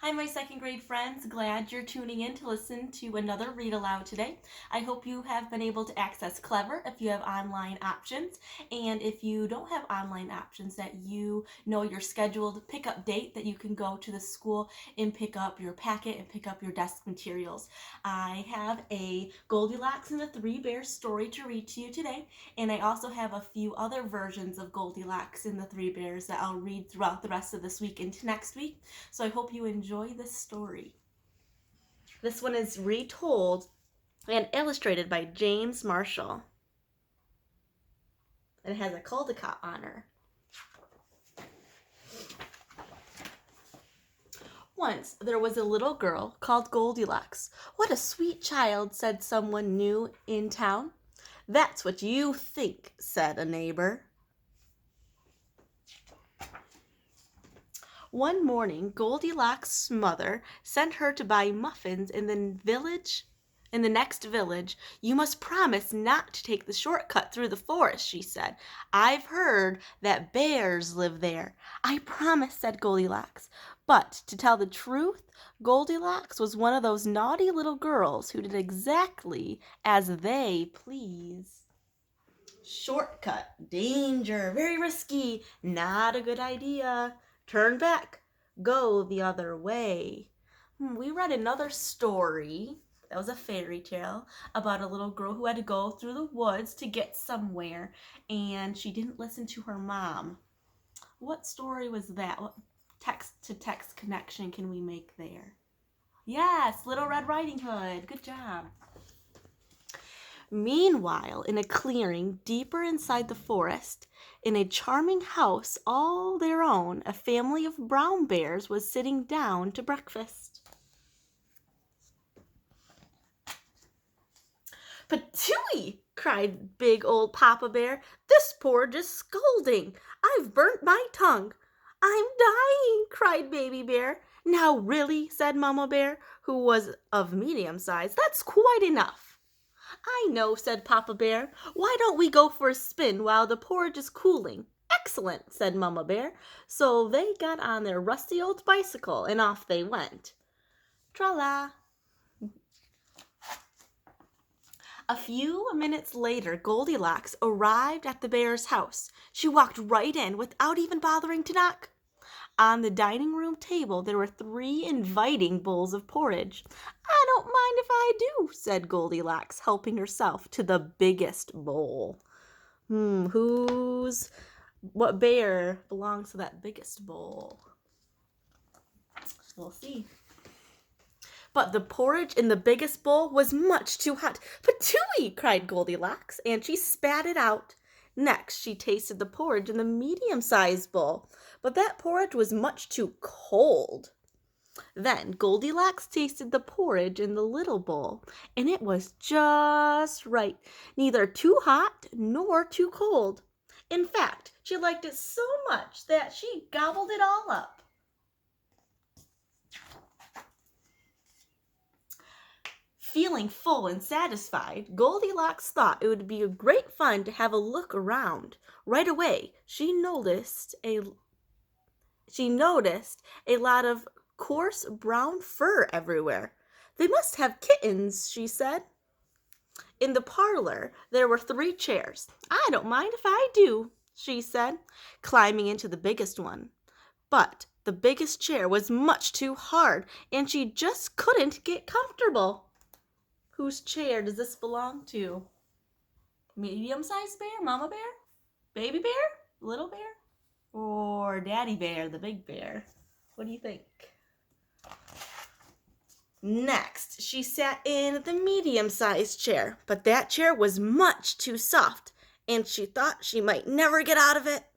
Hi, my second grade friends. Glad you're tuning in to listen to another read aloud today. I hope you have been able to access Clever if you have online options. And if you don't have online options, that you know your scheduled pickup date that you can go to the school and pick up your packet and pick up your desk materials. I have a Goldilocks and the Three Bears story to read to you today. And I also have a few other versions of Goldilocks and the Three Bears that I'll read throughout the rest of this week into next week. So I hope you enjoy this story. This one is retold and illustrated by James Marshall. And it has a Caldecott on her. Once there was a little girl called Goldilocks. What a sweet child, said someone new in town. That's what you think, said a neighbor. One morning, Goldilocks' mother sent her to buy muffins in the next village. You must promise not to take the shortcut through the forest, she said. I've heard that bears live there. I promise, said Goldilocks. But to tell the truth, Goldilocks was one of those naughty little girls who did exactly as they please. Shortcut, danger, very risky, not a good idea. Turn back, go the other way. We read another story. That was a fairy tale about a little girl who had to go through the woods to get somewhere, and she didn't listen to her mom. What story was that? What text-to-text connection can we make there? Yes, Little Red Riding Hood. Good job. Meanwhile, in a clearing deeper inside the forest, in a charming house all their own, a family of brown bears was sitting down to breakfast. "Patooey!" cried big old Papa Bear. "This porridge is scalding. I've burnt my tongue." "I'm dying!" cried Baby Bear. "Now really," said Mama Bear, who was of medium size, "that's quite enough." "I know," said Papa Bear. "Why don't we go for a spin while the porridge is cooling?" "Excellent," said Mama Bear. So they got on their rusty old bicycle and off they went. Tra-la! A few minutes later, Goldilocks arrived at the bear's house. She walked right in without even bothering to knock. On the dining room table there were 3 inviting bowls of porridge. "I don't mind if I do," said Goldilocks, helping herself to the biggest bowl. What bear belongs to that biggest bowl? We'll see. But the porridge in the biggest bowl was much too hot. "Patooey!" cried Goldilocks, and she spat it out. Next, she tasted the porridge in the medium-sized bowl, but that porridge was much too cold. Then Goldilocks tasted the porridge in the little bowl, and it was just right, neither too hot nor too cold. In fact, she liked it so much that she gobbled it all up. Feeling full and satisfied, Goldilocks thought it would be great fun to have a look around. Right away, she noticed a lot of coarse brown fur everywhere. "They must have kittens," she said. In the parlor, there were 3 chairs. "I don't mind if I do," she said, climbing into the biggest one. But the biggest chair was much too hard, and she just couldn't get comfortable. Whose chair does this belong to? Medium-sized bear, Mama Bear, Baby Bear, Little Bear, or Daddy Bear, the big bear? What do you think? Next, she sat in the medium-sized chair, but that chair was much too soft, and she thought she might never get out of it.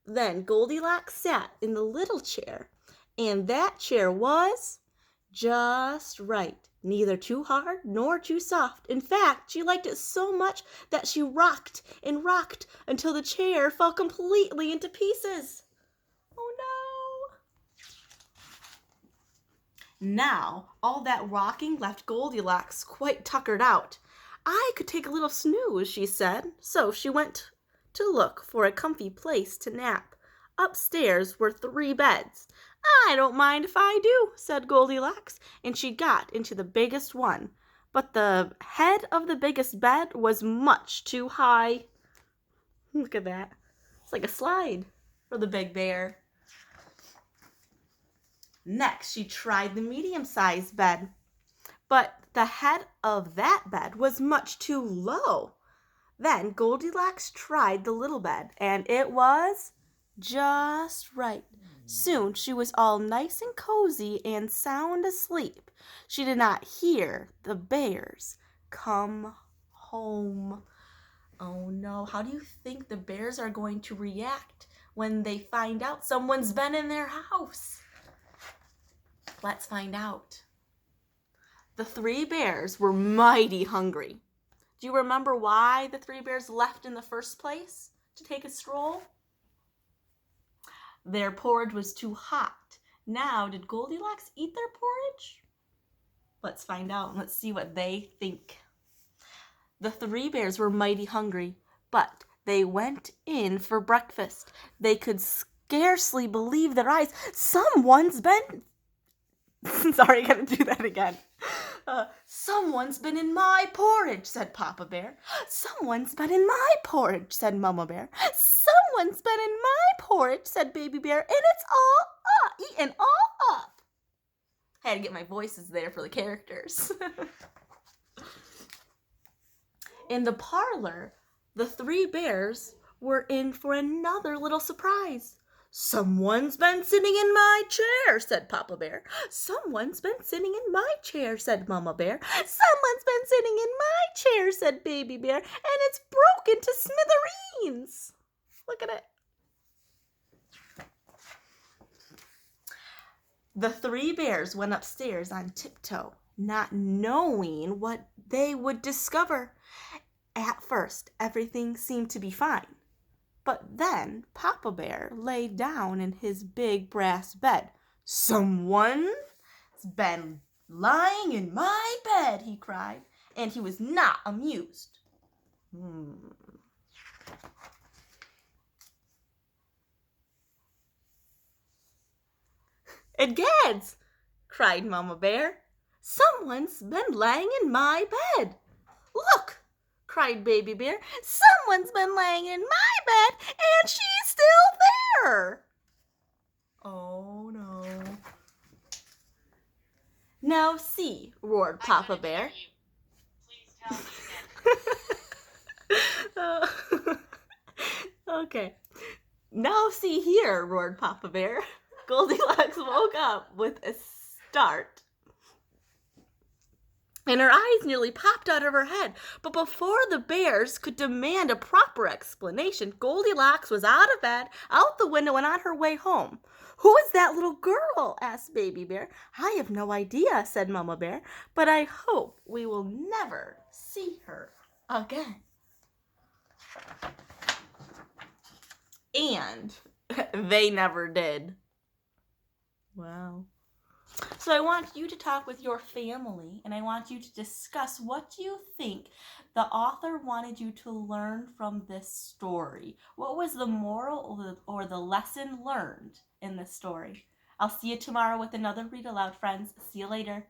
Then Goldilocks sat in the little chair, and that chair was just right, neither too hard nor too soft. In fact, she liked it so much that she rocked and rocked until the chair fell completely into pieces. Oh no! Now, all that rocking left Goldilocks quite tuckered out. "I could take a little snooze," she said. So she went to look for a comfy place to nap. Upstairs were 3 beds. I don't mind if I do, said Goldilocks, and she got into the biggest one. But the head of the biggest bed was much too high. Look at that. It's like a slide for the big bear. Next, she tried the medium-sized bed, but the head of that bed was much too low. Then Goldilocks tried the little bed, and it was just right. Soon she was all nice and cozy and sound asleep. She did not hear the bears come home. Oh no, how do you think the bears are going to react when they find out someone's been in their house? Let's find out. The three bears were mighty hungry. Do you remember why the three bears left in the first place to take a stroll? Their porridge was too hot. Now, did Goldilocks eat their porridge? Let's find out and let's see what they think. The three bears were mighty hungry, but they went in for breakfast. They could scarcely believe their eyes. Someone's been... Sorry, I gotta do that again. Someone's been in my porridge, said Papa Bear. Someone's been in my porridge, said Mama Bear. Someone's been in my porridge, said Baby Bear, and it's all up, eaten all up. I had to get my voices there for the characters. In the parlor, the three bears were in for another little surprise. Someone's been sitting in my chair, said Papa Bear. Someone's been sitting in my chair, said Mama Bear. Someone's been sitting in my chair, said Baby Bear, and it's broken to smithereens. Look at it. The three bears went upstairs on tiptoe, not knowing what they would discover. At first, everything seemed to be fine. But then Papa Bear lay down in his big brass bed. Someone's been lying in my bed, he cried, and he was not amused. Agads, cried Mama Bear. Someone's been lying in my bed. Look, cried Baby Bear. Someone's been laying in my bed, and she's still there. Oh, no. Now see, roared Papa Bear. Please tell me again. Okay. Now see here, roared Papa Bear. Goldilocks woke up with a start, and her eyes nearly popped out of her head. But before the bears could demand a proper explanation, Goldilocks was out of bed, out the window, and on her way home. Who is that little girl? Asked Baby Bear. I have no idea, said Mama Bear, but I hope we will never see her again. And they never did. Wow. So I want you to talk with your family, and I want you to discuss what you think the author wanted you to learn from this story. What was the moral or the lesson learned in this story? I'll see you tomorrow with another Read Aloud, friends. See you later.